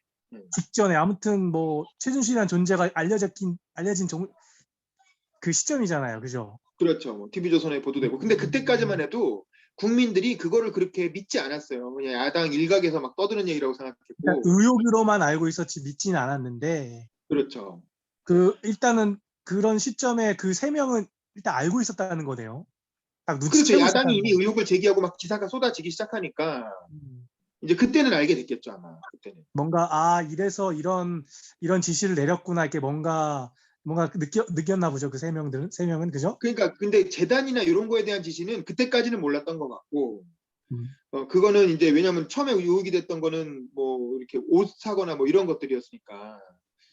Speaker 3: 직전에 아무튼 뭐 최순실이라는 존재가 알려진 그 시점이잖아요, 그죠?
Speaker 1: 그렇죠. 뭐 TV조선에 보도되고. 근데 그때까지만 해도 국민들이 그거를 그렇게 믿지 않았어요. 그냥 야당 일각에서 막 떠드는 얘기라고
Speaker 3: 그러니까
Speaker 1: 생각했고.
Speaker 3: 의혹으로만 알고 있었지 믿지는 않았는데
Speaker 1: 그렇죠.
Speaker 3: 그 일단은 그런 시점에 그 세 명은 일단 알고 있었다는 거네요. 딱
Speaker 1: 그렇죠.
Speaker 3: 눈치채고
Speaker 1: 야당이
Speaker 3: 있었다는
Speaker 1: 이미
Speaker 3: 거죠.
Speaker 1: 의혹을 제기하고 막 기사가 쏟아지기 시작하니까 이제 그때는 알게 됐겠죠 아마. 그때는.
Speaker 3: 뭔가 이래서 이런 지시를 내렸구나 이렇게 뭔가 느꼈나 보죠. 그 세 명은 그죠?
Speaker 1: 그러니까 근데 재단이나 이런 거에 대한 지시는 그때까지는 몰랐던 것 같고
Speaker 3: 음.
Speaker 1: 그거는 이제 왜냐하면 처음에 의혹이 됐던 거는 뭐 이렇게 옷 사거나 뭐 이런 것들이었으니까.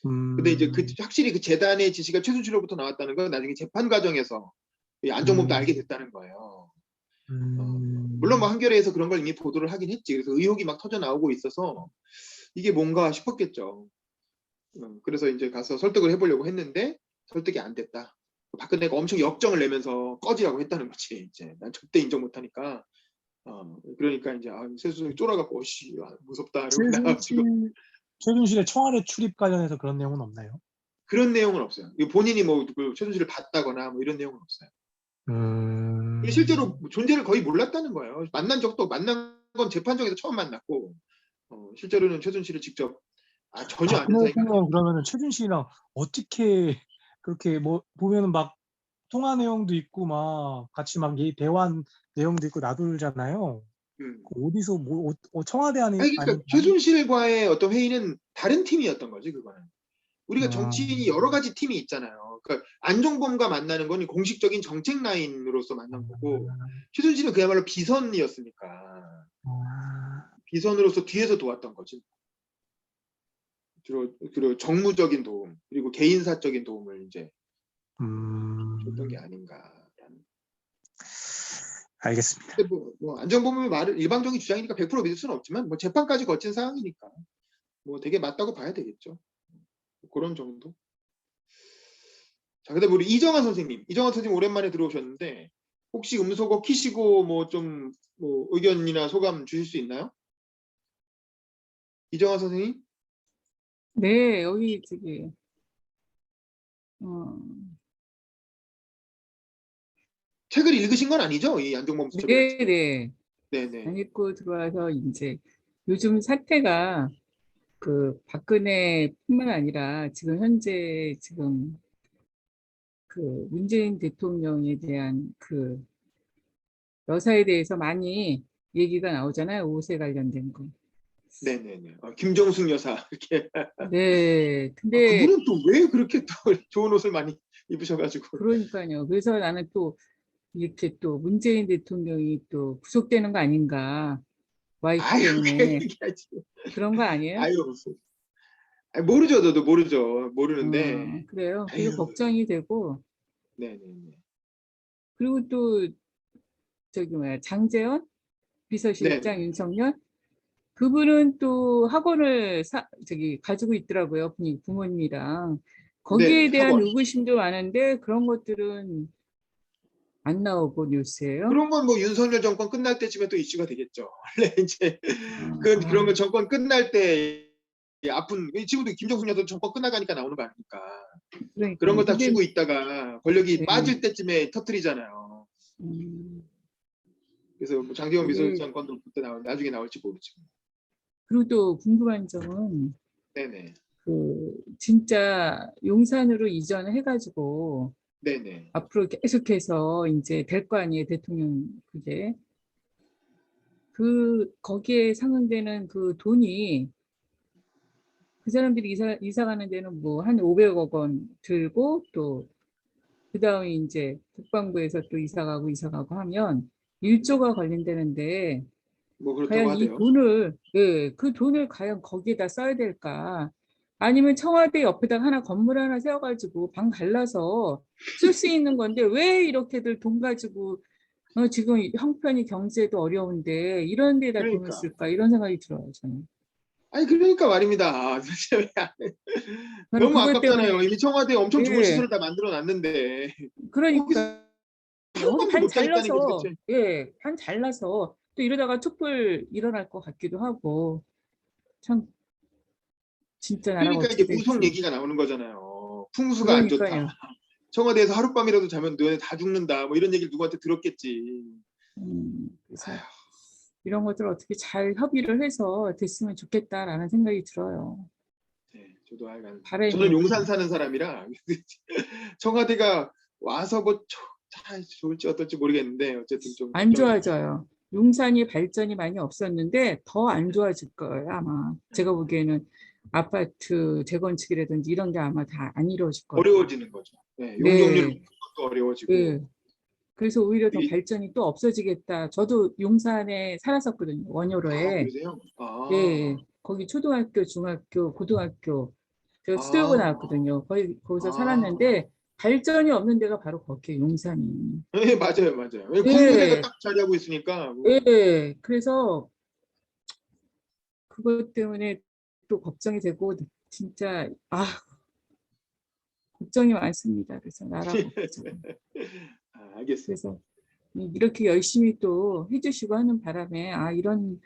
Speaker 1: 근데 이제 확실히 그 재단의 지시가 최순실로부터 나왔다는 건 나중에 재판 과정에서 안정범도 알게 됐다는 거예요. 물론 뭐 한겨레에서 그런 걸 이미 보도를 하긴 했지. 그래서 의혹이 막 터져 나오고 있어서 이게 뭔가 싶었겠죠. 그래서 이제 가서 설득을 해보려고 했는데 설득이 안 됐다. 박근혜가 엄청 역정을 내면서 꺼지라고 했다는 거지. 이제 난 절대 인정 못하니까. 그러니까 이제 세수석이 쫄아갖고 어씨 무섭다 이러고 나와가지고
Speaker 3: 최순실의 청와대 출입 관련해서 그런 내용은 없나요?
Speaker 1: 그런 내용은 없어요. 본인이 뭐 그 최순실을 봤다거나 뭐 이런 내용은 없어요. 실제로 존재를 거의 몰랐다는 거예요. 만난 건 재판정에서 처음 만났고 실제로는 최순실을 직접 전혀 아는
Speaker 3: 박근혜
Speaker 1: 사이가 아니에요.
Speaker 3: 대통령 그러면은 최순실이랑 어떻게 그렇게 뭐 보면은 막 통화 내용도 있고 막 같이 막 대화한 내용도 있고 나돌잖아요. 어디서 뭐 청와대 안에
Speaker 1: 그러니까 최순실과의 어떤 회의는 다른 팀이었던 거지 그거는. 우리가 정치인이 여러 가지 팀이 있잖아요. 그러니까 안종범과 만나는 건 공식적인 정책 라인으로서 만난 거고 최순실은 그야말로 비선이었으니까 비선으로서 뒤에서 도왔던 거지. 주로 정무적인 도움 그리고 개인사적인 도움을 이제 줬던 게 아닌가라는.
Speaker 3: 알겠습니다.
Speaker 1: 근데 뭐 안종범의 말을 일방적인 주장이니까 100% 믿을 수는 없지만 뭐 재판까지 거친 상황이니까 뭐 되게 맞다고 봐야 되겠죠. 그런 정도. 자, 근데 우리 이정환 선생님 오랜만에 들어오셨는데 혹시 음소거 키시고 뭐 좀 뭐 의견이나 소감 주실 수 있나요? 이정아 선생님?
Speaker 4: 네, 여기 저기 어,
Speaker 1: 책을 읽으신 건 아니죠? 이 안종범 수첩이라는 책.
Speaker 4: 네.
Speaker 1: 네네.
Speaker 4: 안 읽고 들어와서 이제 요즘 사태가 그 박근혜뿐만 아니라 지금 현재 지금 그 문재인 대통령에 대한 그 여사에 대해서 많이 얘기가 나오잖아요. 옷에 관련된 거.
Speaker 1: 네네네. 김정숙 여사 이렇게.
Speaker 4: 네. 근데
Speaker 1: 그분은 또 왜 그렇게 또 좋은 옷을 많이 입으셔가지고.
Speaker 4: 그러니까요. 그래서 나는 또 이렇게 또 문재인 대통령이 또 구속되는 거 아닌가. 와이프
Speaker 1: 아유, 왜
Speaker 4: 때문에
Speaker 1: 얘기하지?
Speaker 4: 그런 거 아니에요?
Speaker 1: 아유, 무슨. 아니, 모르죠. 저도 모르죠. 모르는데.
Speaker 4: 그래요. 그래서
Speaker 1: 아유,
Speaker 4: 걱정이 되고
Speaker 1: 네네네.
Speaker 4: 그리고 또 저기 뭐야 장제원 비서실장
Speaker 1: 네네.
Speaker 4: 윤석열 그분은 또 학원을 저기 가지고 있더라고요. 부모님이랑 거기에
Speaker 1: 네네.
Speaker 4: 대한
Speaker 1: 학원.
Speaker 4: 의구심도 많은데 그런 것들은 안 나오고 뉴스예요.
Speaker 1: 그런 건 뭐 윤석열 정권 끝날 때쯤에 또 이슈가 되겠죠. 원래 이제 그런 거
Speaker 4: 아,
Speaker 1: 정권 끝날 때 아픈 지금도 김정숙 여사 정권 끝나가니까 나오는 거 아닙니까? 그런
Speaker 4: 그러니까요.
Speaker 1: 거 딱
Speaker 4: 근데
Speaker 1: 쥐고 있다가 권력이
Speaker 4: 네,
Speaker 1: 빠질 때쯤에 터뜨리잖아요.
Speaker 4: 음,
Speaker 1: 그래서 뭐 장기원
Speaker 4: 그게
Speaker 1: 비서실장 건도 그때 나중에 나올지 모르지.
Speaker 4: 그리고 또 궁금한 점은
Speaker 1: 네네.
Speaker 4: 그 진짜 용산으로 이전을 해가지고
Speaker 1: 네네.
Speaker 4: 앞으로 계속해서 이제 될 거 아니에요, 대통령 그게. 그 거기에 상응되는 그 돈이 그 사람들이 이사 가는 데는 뭐 한 500억 원 들고 또 그다음에 이제 국방부에서 또 이사 가고 하면 1조가 걸린다는데
Speaker 1: 뭐 그렇다고
Speaker 4: 과연 이
Speaker 1: 하대요.
Speaker 4: 돈을 예, 그 돈을 과연 거기에다 써야 될까? 아니면 청와대 옆에다 하나 건물 하나 세워가지고 방 갈라서 쓸 수 있는 건데 왜 이렇게들 돈 가지고 지금 형편이 경제도 어려운데 이런 데다 돈을
Speaker 1: 그러니까.
Speaker 4: 쓸까 이런 생각이 들어요 저는.
Speaker 1: 아니 그러니까 말입니다. 도대체 왜 안 해?
Speaker 4: 저는
Speaker 1: 너무
Speaker 4: 그것
Speaker 1: 아깝잖아요.
Speaker 4: 때문에
Speaker 1: 이미 청와대에 엄청 좋은
Speaker 4: 예
Speaker 1: 시설을 다 만들어 놨는데 거기서
Speaker 4: 그러니까 거기
Speaker 1: 하루밤도
Speaker 4: 반
Speaker 1: 못 하겠다는 게
Speaker 4: 잘라서
Speaker 1: 도대체.
Speaker 4: 예 반 잘라서 또 이러다가 촛불 일어날 것 같기도 하고 참 진짜 나라가
Speaker 1: 그러니까 이제
Speaker 4: 어떻게
Speaker 1: 무속
Speaker 4: 될지
Speaker 1: 얘기가 나오는 거잖아요. 풍수가 안 좋다.
Speaker 4: 그러니까요.
Speaker 1: 청와대에서 하룻밤이라도 자면 너네 다 죽는다. 뭐 이런 얘기를 누구한테 들었겠지.
Speaker 4: 그래서
Speaker 1: 아휴,
Speaker 4: 이런 것들 어떻게 잘 협의를 해서 됐으면 좋겠다라는 생각이 들어요.
Speaker 1: 네, 저도 하여간 저는
Speaker 4: 바람이
Speaker 1: 용산 사는 사람이라 청와대가 와서 뭐 좋을지 어떨지 모르겠는데 어쨌든 좀
Speaker 4: 안
Speaker 1: 걱정이 됩니다.
Speaker 4: 좋아져요. 용산이 발전이 많이 없었는데 더 안 좋아질 거예요, 아마. 제가 보기에는 아파트 재건축이라든지 이런 게 아마 다 안 이루어질 거예요.
Speaker 1: 어려워지는 거죠. 네, 용적률
Speaker 4: 네,
Speaker 1: 높은 것도 어려워지고.
Speaker 4: 네. 그래서 오히려 더
Speaker 1: 이-
Speaker 4: 발전이 또 없어지겠다. 저도 용산에 살았었거든요, 원효로에.
Speaker 1: 그러세요?
Speaker 4: 네, 거기 초등학교, 중학교, 고등학교 제가 수도여고
Speaker 1: 아,
Speaker 4: 나왔거든요. 거기서
Speaker 1: 아.
Speaker 4: 살았는데 발전이 없는 데가 바로 거기에 용산이.
Speaker 1: 네, 맞아요, 맞아요. 군부대가
Speaker 4: 예,
Speaker 1: 딱 자리하고 있으니까.
Speaker 4: 예. 그래서 그것 때문에 또 걱정이 되고 진짜 걱정이 많습니다. 그래서 나라가 걱정.
Speaker 1: 알겠습니다.
Speaker 4: 그래서 이렇게 열심히 또 해주시고 하는 바람에 이런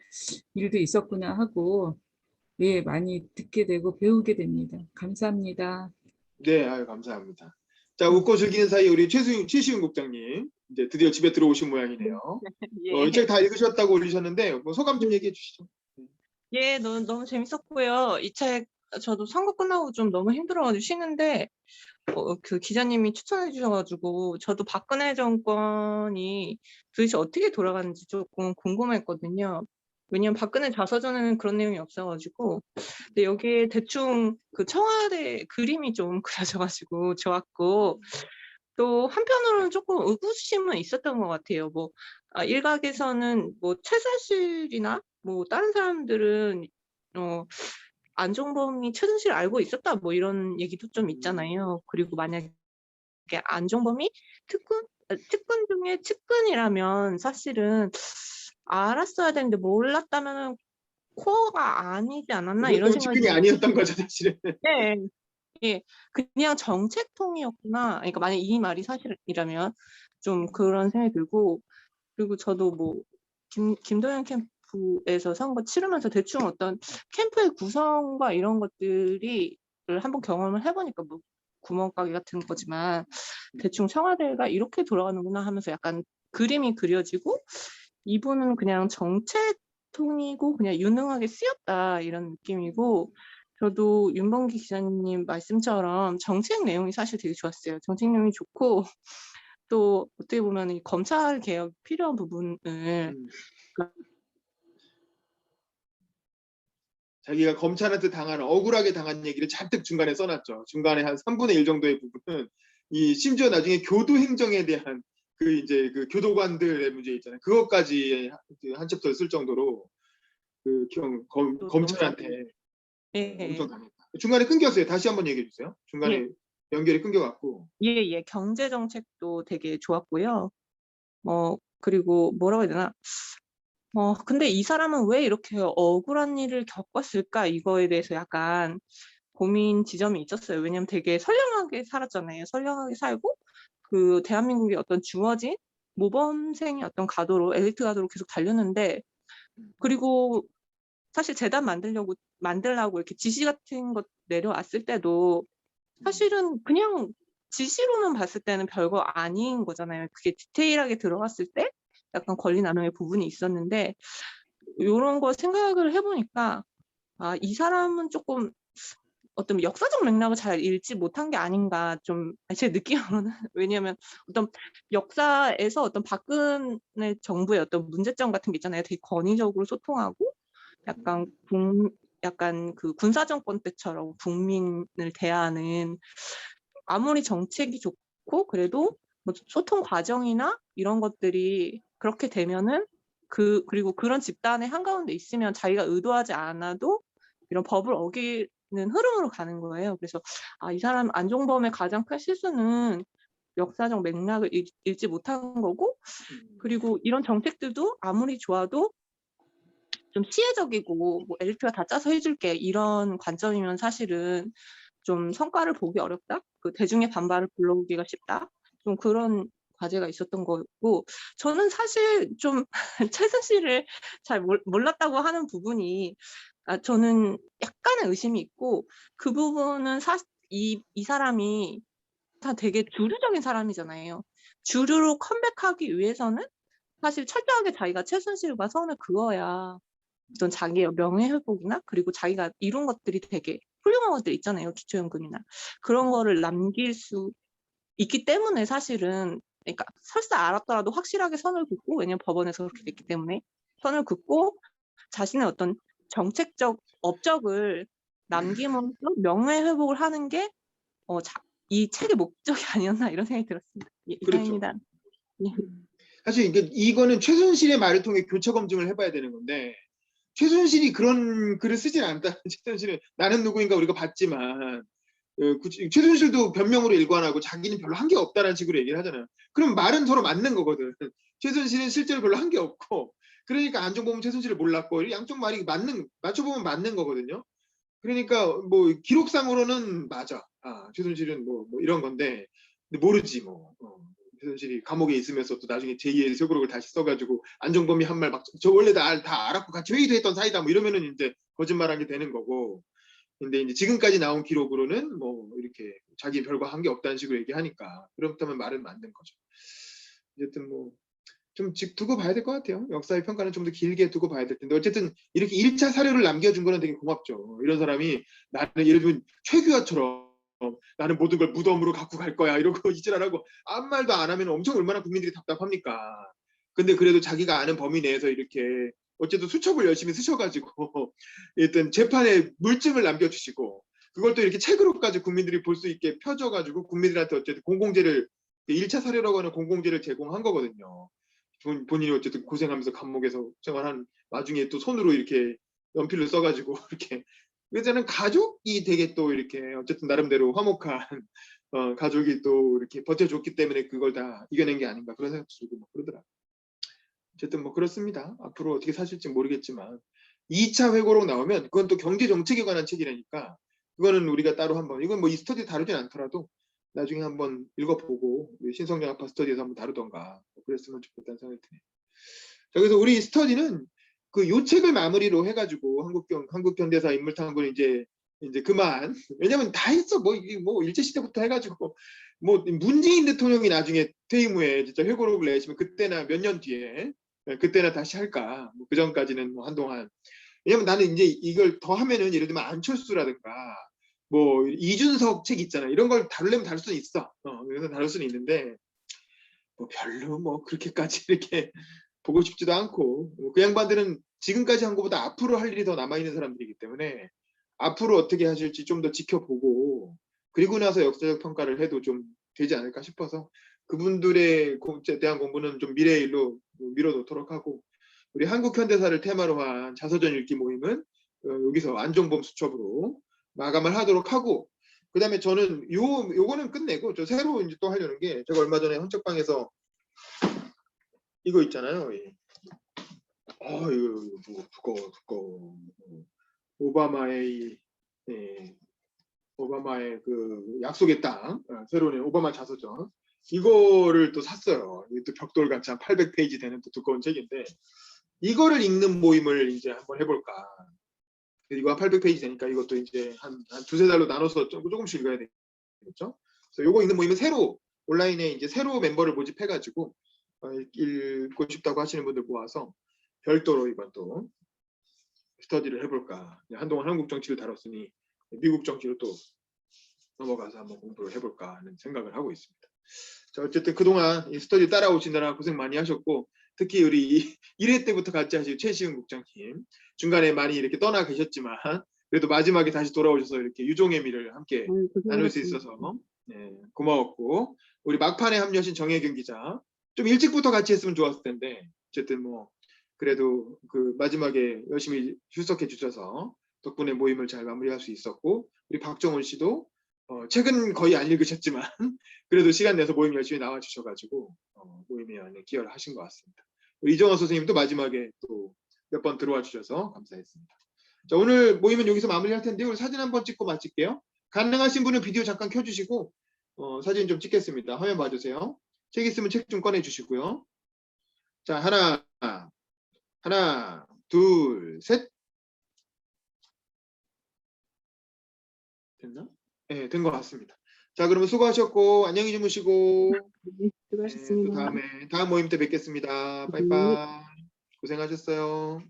Speaker 4: 일도 있었구나 하고 예, 많이 듣게 되고 배우게 됩니다. 감사합니다.
Speaker 1: 네, 아유, 감사합니다. 자, 웃고 즐기는 사이 우리 최시윤 국장님 이제 드디어 집에 들어오신 모양이네요. 이 책
Speaker 5: 예.
Speaker 1: 다 읽으셨다고 올리셨는데 뭐 소감 좀 얘기해 주시죠.
Speaker 5: 예, 너무 재밌었고요. 이 책 저도 선거 끝나고 좀 너무 힘들어가지고 쉬는데 그 기자님이 추천해 주셔가지고 저도 박근혜 정권이 도대체 어떻게 돌아가는지 조금 궁금했거든요. 왜냐면 박근혜 자서전에는 그런 내용이 없어가지고 근데 여기에 대충 그 청와대 그림이 좀 그려져가지고 좋았고 또 한편으로는 조금 의구심은 있었던 것 같아요. 뭐 일각에서는 뭐 최순실이나 뭐 다른 사람들은 안종범이 최순실을 알고 있었다 뭐 이런 얘기도 좀 있잖아요. 그리고 만약에 안종범이 측근 중에 측근이라면 사실은 알았어야 되는데 몰랐다면은 코어가 아니지 않았나 이런
Speaker 1: 그렇다면
Speaker 5: 생각이
Speaker 1: 측근이
Speaker 5: 좀
Speaker 1: 아니었던 거죠, 사실은.
Speaker 5: 예, 예, 그냥 정책통이었구나. 그러니까 만약 이 말이 사실이라면 좀 그런 생각이 들고, 그리고 저도 뭐 김도현 캠프에서 선거 치르면서 대충 어떤 캠프의 구성과 이런 것들이 한번 경험을 해보니까 뭐 구멍가게 같은 거지만 대충 청와대가 이렇게 돌아가는구나 하면서 약간 그림이 그려지고, 이분은 그냥 정책통이고 그냥 유능하게 쓰였다 이런 느낌이고, 저도 윤범기 기자님 말씀처럼 정책 내용이 사실 되게 좋았어요. 정책 내용이 좋고, 또 어떻게 보면 이 검찰 개혁 필요한 부분을
Speaker 1: 음. 자기가 검찰한테 억울하게 당한 얘기를 잔뜩 중간에 써놨죠. 중간에 한 3분의 1 정도의 부분은 심지어 나중에 교도 행정에 대한 이제 그 교도관들의 문제 있잖아요. 그것까지 한 챕터를 쓸 정도로
Speaker 5: 또 너무
Speaker 1: 검찰한테 엄청
Speaker 5: 예,
Speaker 1: 당했다. 중간에 끊겼어요. 다시 한번 얘기해 주세요.
Speaker 5: 예,
Speaker 1: 중간에 연결이 끊겨갖고.
Speaker 5: 예, 경제 정책도 되게 좋았고요. 그리고 뭐라고 해야 되나? 근데 이 사람은 왜 이렇게 억울한 일을 겪었을까? 이거에 대해서 약간 고민 지점이 있었어요. 왜냐면 되게 선량하게 살았잖아요. 선량하게 살고, 그 대한민국의 어떤 주어진 모범생의 어떤 가도로, 엘리트 가도로 계속 달렸는데, 그리고 사실 재단 만들려고 이렇게 지시 같은 것 내려왔을 때도 사실은 그냥 지시로는 봤을 때는 별거 아닌 거잖아요. 그게 디테일하게 들어갔을 때 약간 권리 나눔의 부분이 있었는데, 이런 거 생각을 해보니까 이 사람은 조금 어떤 역사적 맥락을 잘 읽지 못한 게 아닌가, 좀 제 느낌으로는. 왜냐하면 어떤 역사에서 어떤 박근혜 정부의 어떤 문제점 같은 게 있잖아요. 되게 권위적으로 소통하고 약간 그 군사정권 때처럼 국민을 대하는, 아무리 정책이 좋고 그래도 뭐 소통 과정이나 이런 것들이 그렇게 되면은 그리고 그런 집단의 한가운데 있으면 자기가 의도하지 않아도 이런 법을 어기는 흐름으로 가는 거예요. 그래서 이 사람 안종범의 가장 큰 실수는 역사적 맥락을 읽지 못한 거고, 그리고 이런 정책들도 아무리 좋아도 좀 시혜적이고 뭐 엘리트가 다 짜서 해줄게 이런 관점이면 사실은 좀 성과를 보기 어렵다. 그 대중의 반발을 불러오기가 쉽다. 좀 그런 과제가 있었던 거고, 저는 사실 좀 최순실을 잘 몰랐다고 하는 부분이, 저는 약간의 의심이 있고, 그 부분은 이 사람이 다 되게 주류적인 사람이잖아요. 주류로 컴백하기 위해서는 사실 철저하게 자기가 최순실과 선을 그어야 어떤 자기의 명예회복이나, 그리고 자기가 이룬 것들이 되게 훌륭한 것들 있잖아요. 기초연금이나 그런 거를 남길 수 있기 때문에, 사실은 그러니까 설사 알았더라도 확실하게 선을 긋고, 왜냐면 법원에서 그렇게 됐기 때문에 선을 긋고 자신의 어떤 정책적 업적을 남김으로써 명예회복을 하는 게 이 책의 목적이 아니었나, 이런 생각이 들었습니다.
Speaker 1: 그렇죠.
Speaker 5: 이상입니다. 예.
Speaker 1: 사실 이거는 최순실의 말을 통해 교차 검증을 해봐야 되는 건데, 최순실이 그런 글을 쓰진 않다. 최순실은 나는 누구인가 우리가 봤지만, 최순실도 변명으로 일관하고 자기는 별로 한 게 없다는 식으로 얘기를 하잖아요. 그럼 말은 서로 맞는 거거든. 최순실은 실제로 별로 한 게 없고, 그러니까 안종범은 최순실을 몰랐고, 양쪽 말이 맞춰보면 맞는 거거든요. 그러니까 뭐 기록상으로는 맞아. 최순실은 뭐 이런 건데, 근데 모르지 뭐. 최순실이 감옥에 있으면서 또 나중에 제2의 세고록을 다시 써가지고 안종범이 한 말 막 저 원래 다 알았고 같이 회의도 했던 사이다 뭐 이러면은 이제 거짓말한 게 되는 거고. 근데 이제 지금까지 나온 기록으로는 뭐 이렇게 자기 별거 한 게 없다는 식으로 얘기하니까, 그렇다면 말은 맞는 거죠. 어쨌든 뭐 좀 두고 봐야 될 것 같아요. 역사의 평가는 좀 더 길게 두고 봐야 될 텐데, 어쨌든 이렇게 1차 사료를 남겨준 거는 되게 고맙죠. 이런 사람이 나는 예를 들면 최규하처럼 나는 모든 걸 무덤으로 갖고 갈 거야 이러고 이질하라고 아무 말도 안 하면 엄청 얼마나 국민들이 답답합니까. 근데 그래도 자기가 아는 범위 내에서 이렇게 어쨌든 수첩을 열심히 쓰셔가지고 일단 재판에 물증을 남겨주시고, 그걸 또 이렇게 책으로까지 국민들이 볼 수 있게 펴줘가지고 국민들한테 어쨌든 공공재를 1차 사료라고 하는 공공재를 제공한 거거든요. 본인이 어쨌든 고생하면서 감옥에서 생활한 와중에 또 손으로 이렇게 연필로 써가지고 이렇게, 그래서는 가족이 되게 또 이렇게 어쨌든 나름대로 화목한 가족이 또 이렇게 버텨줬기 때문에 그걸 다 이겨낸 게 아닌가 그런 생각도 들고 뭐 그러더라. 어쨌든 뭐 그렇습니다. 앞으로 어떻게 사실지 모르겠지만 2차 회고록 나오면 그건 또 경제 정책에 관한 책이라니까 그거는 우리가 따로 한번, 이건 뭐 이 스터디 다루진 않더라도 나중에 한번 읽어보고 우리 신성장 아파 스터디에서 한번 다루던가 뭐 그랬으면 좋겠다는 생각이 드네요. 자, 그래서 우리 스터디는 그 요 책을 마무리로 해가지고 한국 현대사 인물탐구는 이제 그만. 왜냐면 다 했어. 뭐 이게 뭐 일제 시대부터 해가지고 뭐 문재인 대통령이 나중에 퇴임 후에 진짜 회고록을 내시면 그때나 몇 년 뒤에 그때나 다시 할까. 뭐 그 전까지는 뭐 한동안. 왜냐면 나는 이제 이걸 더 하면은 예를 들면 안철수라든가 뭐 이준석 책 있잖아. 이런 걸 다루려면 다룰 수는 있어. 그래서 다룰 수는 있는데 뭐 별로 뭐 그렇게까지 이렇게 보고 싶지도 않고 그 양반들은 지금까지 한 것보다 앞으로 할 일이 더 남아있는 사람들이기 때문에 앞으로 어떻게 하실지 좀 더 지켜보고 그리고 나서 역사적 평가를 해도 좀 되지 않을까 싶어서 그분들에 대한 공부는 좀 미래의 일로 미뤄놓도록 하고 우리 한국 현대사를 테마로 한 자서전 읽기 모임은 여기서 안종범 수첩으로 마감을 하도록 하고 그 다음에 저는 요거는 끝내고 저 새로 이제 또 하려는 게 제가 얼마 전에 헌책방에서 이거 있잖아요. 이거 뭐 두꺼워. 오바마의 그 약속의 땅 새로운 오바마 자서전 이거를 또 샀어요. 이게 또 벽돌같이 한 800페이지 되는 또 두꺼운 책인데 이거를 읽는 모임을 이제 한번 해볼까. 이거 한 800페이지 되니까 이것도 이제 한 두세 달로 나눠서 조금씩 읽어야 되겠죠. 그래서 요거 읽는 모임은 새로 온라인에 이제 새로 멤버를 모집해가지고 읽고 싶다고 하시는 분들 모아서 별도로 이건 또 스터디를 해볼까. 한동안 한국 정치를 다뤘으니 미국 정치로 또 넘어가서 한번 공부를 해볼까 하는 생각을 하고 있습니다. 자, 어쨌든 그동안 이 스터디 따라오시느라 고생 많이 하셨고 특히 우리 1회 때부터 같이 하신 최시은 국장님 중간에 많이 이렇게 떠나 계셨지만 그래도 마지막에 다시 돌아오셔서 이렇게 유종의 미를 함께 나눌 수 있어서 고마웠고 우리 막판에 합류하신 정혜경 기자 좀 일찍부터 같이 했으면 좋았을 텐데 어쨌든 뭐 그래도 그 마지막에 열심히 출석해 주셔서 덕분에 모임을 잘 마무리할 수 있었고 우리 박정훈 씨도 책은 거의 안 읽으셨지만 그래도 시간 내서 모임 열심히 나와 주셔가지고 모임에 안에 기여를 하신 것 같습니다. 우리 이정화 선생님도 마지막에 또 몇 번 들어와 주셔서 감사했습니다. 자, 오늘 모임은 여기서 마무리할 텐데 우리 사진 한번 찍고 마칠게요. 가능하신 분은 비디오 잠깐 켜주시고 사진 좀 찍겠습니다. 화면 봐주세요. 책 있으면 책 좀 꺼내 주시고요. 자, 하나, 둘, 셋. 됐나? 네, 된 것 같습니다. 자, 그러면 수고하셨고 안녕히 주무시고
Speaker 5: 수고하셨습니다.
Speaker 1: 또 다음 모임 때 뵙겠습니다. 빠이빠이. 고생하셨어요.